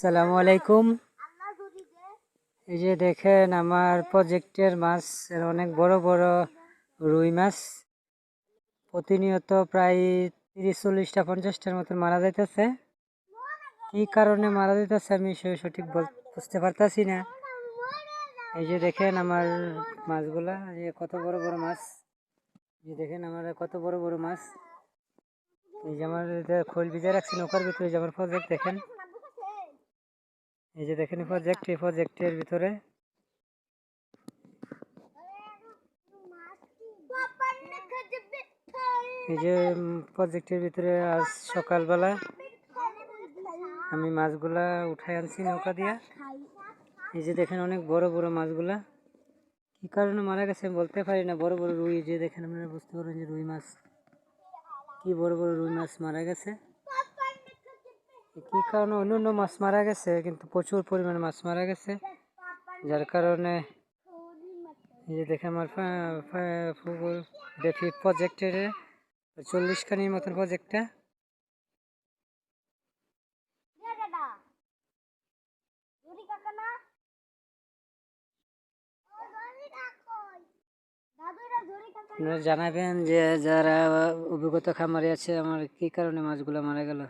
আসসালামু আলাইকুম। এই যে দেখেন আমার প্রজেক্টের মাছ, অনেক বড় বড় রুই মাছ প্রতিনিয়ত প্রায় 30-40টা 50টার মতন মারা যাইতেছে। কি কারণে মারা যাইতেছে আমি সঠিক বুঝতে পারতাছি না। এই যে দেখেন আমার মাছগুলা, যে কত বড় বড় মাছ, যে দেখেন আমার কত বড় বড় মাছ। এই যে আমার খোল ভিজে রাখছি নৌকার ভিতরে, যে আমার প্রজেক্ট দেখেন। এই যে দেখেন প্রজেক্ট, এই প্রজেক্টের ভিতরে এই যে প্রজেক্টের ভিতরে আজ সকালবেলা আমি মাছগুলা উঠাই আনছি নৌকা দিয়া। এই যে দেখেন অনেক বড় বড় মাছগুলা, কি কারণে মারা গেছে বলতে পারি না। বড় বড় রুই, যে দেখেন আপনারা বুঝতে পারবেন যে রুই মাছ, কি বড় বড় রুই মাছ মারা গেছে। কি কারণে অন্য মাছ মারা গেছে, কিন্তু প্রচুর পরিমাণে মাছ মারা গেছে, যার কারণে এই যে দেখে আমার দেখি প্রজেক্টের 40খানির মতন প্রজেক্টটা। আপনারা জানাবেন যে যারা অভিজ্ঞতা খামারি আছে, আমার কি কারণে মাছগুলো মারা গেল।